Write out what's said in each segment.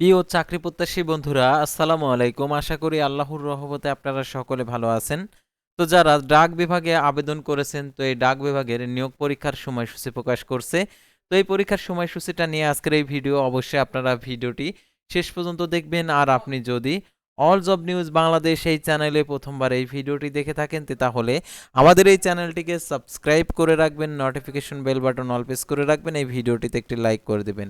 প্রিয় চাকরি প্রত্যাশী বন্ধুরা, আসসালামু আলাইকুম। আশা করি আল্লাহর রহমতে আপনারা সকলে ভালো আছেন। তো যারা ডাক বিভাগে আবেদন করেছেন, তো এই ডাক বিভাগের নিয়োগ পরীক্ষার সময়সূচি প্রকাশ করছে। তো এই পরীক্ষার সময়সূচিটা নিয়ে আজকের এই ভিডিও। অবশ্যই আপনারা ভিডিওটি শেষ পর্যন্ত দেখবেন। আর আপনি যদি অল জব নিউজ বাংলাদেশ এই চ্যানেলে প্রথমবার এই ভিডিওটি দেখে থাকেন, তাহলে আমাদের এই চ্যানেলটিকে সাবস্ক্রাইব করে রাখবেন, notification bell button all press করে রাখবেন, এই ভিডিওটিতে একটি লাইক করে দেবেন।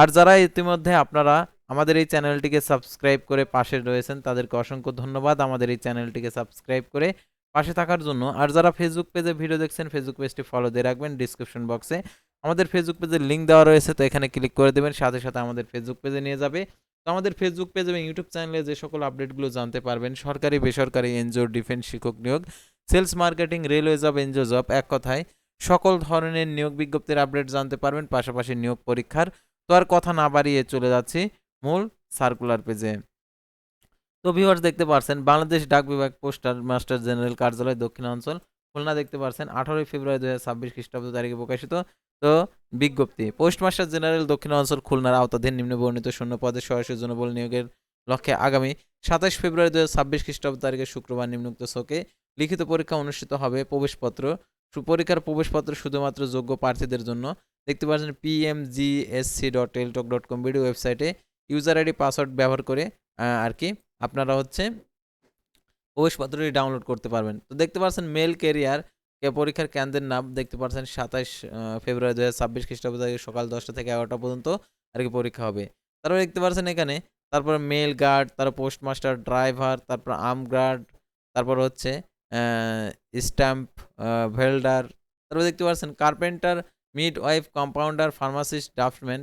আর যারা ইতিমধ্যে আপনারা আমাদের এই চ্যানেলটিকে সাবস্ক্রাইব করে পাশে রয়েছেন, তাদেরকে অসংখ্য ধন্যবাদ আমাদের এই চ্যানেলটিকে সাবস্ক্রাইব করে পাশে থাকার জন্য। আর যারা ফেসবুক পেজে ভিডিও দেখছেন, ফেসবুক পেজটি ফলো দিয়ে রাখবেন। ডিসক্রিপশন বক্সে আমাদের ফেসবুক পেজের লিঙ্ক দেওয়া রয়েছে, তো এখানে ক্লিক করে দেবেন, সাথে সাথে আমাদের ফেসবুক পেজে নিয়ে যাবে। তো আমাদের ফেসবুক পেজ এবং ইউটিউব চ্যানেলে যে সকল আপডেটগুলো জানতে পারবেন, সরকারি বেসরকারি এনজিও, ডিফেন্স, শিক্ষক নিয়োগ, sales marketing, railway job, NGO job, এক কথায় সকল ধরনের নিয়োগ বিজ্ঞপ্তির আপডেট জানতে পারবেন, পাশাপাশি নিয়োগ পরীক্ষার। তো আর কথা না বাড়িয়ে চলে যাচ্ছি মূল সার্কুলার পেজে। তো ভিউয়ার্স, দেখতে পারছেন বাংলাদেশ ডাক বিভাগ পোস্টার মাস্টার জেনারেল কার্যালয় দক্ষিণাঞ্চল খুলনা, দেখতে পারছেন 18 ফেব্রুয়ারি 2026 খ্রিস্টাব্দ তারিখে প্রকাশিত। তো বিজ্ঞপ্তি, পোস্টমাস্টার জেনারেল দক্ষিণাঞ্চল খুলনার আওতাধীন নিম্নবর্ণিত শূন্য পদে সরাসরি জনবল নিয়োগের লক্ষ্যে আগামী 27 ফেব্রুয়ারি 2026 খ্রিস্টাব্দ তারিখে শুক্রবার নিম্নোক্ত ছকে লিখিত পরীক্ষা অনুষ্ঠিত হবে। প্রবেশপত্র, পরীক্ষার প্রবেশপত্র শুধুমাত্র যোগ্য প্রার্থীদের জন্য। দেখতে পাচ্ছেন pmgsc.teltok.com ভিডিও ওয়েবসাইটে ইউজার আইডি পাসওয়ার্ড ব্যবহার করে আর কি আপনারা প্রবেশপত্রটি ডাউনলোড করতে পারবেন। তো দেখতে পাচ্ছেন মেল ক্যারিয়ার পরীক্ষার কেন্দ্রের নাম দেখতে পাচ্ছেন 27 ফেব্রুয়ারি 2026 খ্রিস্টাব্দ তারিখে সকাল 10টা থেকে 11টা পর্যন্ত আর কি পরীক্ষা হবে। তারপর দেখতে পাচ্ছেন এখানে, তারপর মেল গার্ড, তারপর পোস্টমাস্টার, ড্রাইভার, তারপর আর্ম গার্ড, তারপর স্ট্যাম্প ভেল্ডার, তারপর দেখতে পাচ্ছেন carpenter, mid wife, compounder, pharmacist, draughtsman,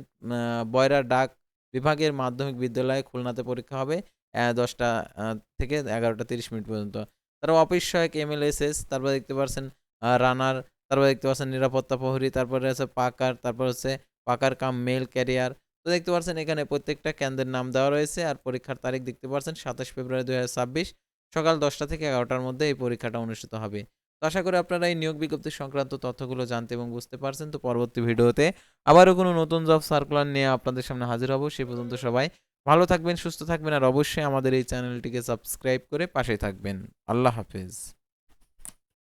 বয়রা ডাক বিভাগের মাধ্যমিক বিদ্যালয়ে খুলনাতে পরীক্ষা হবে 10টা থেকে 11টা 30 মিনিট পর্যন্ত। তারপর অফিস সহায়ক এমএলএসএস, তারপর দেখতে পাচ্ছেন রানার, তারপর দেখতে পাচ্ছেন নিরাপত্তা প্রহরী, তারপরে আছে পাকার, তারপর হচ্ছে পাকার কাম মেল ক্যারিয়ার। তো দেখতে পাচ্ছেন এখানে প্রত্যেকটা কেন্দ্রের নাম দেওয়া রয়েছে। আর পরীক্ষার তারিখ দেখতে পাচ্ছেন 27 ফেব্রুয়ারি 2026 সকাল 10টা থেকে 11টার মধ্যে এই পরীক্ষাটা অনুষ্ঠিত হবে। তো আশা করি আপনারা এই নিয়োগ বিজ্ঞপ্তি সংক্রান্ত তথ্যগুলো জানতে এবং বুঝতে পারছেন। তো পরবর্তী ভিডিওতে আবারও কোনো নতুন জব সার্কুলার নিয়ে আপনাদের সামনে হাজির হব। সে পর্যন্ত সবাই ভালো থাকবেন, সুস্থ থাকবেন, আর অবশ্যই আমাদের এই চ্যানেলটিকে সাবস্ক্রাইব করে পাশে থাকবেন। আল্লাহ হাফেজ।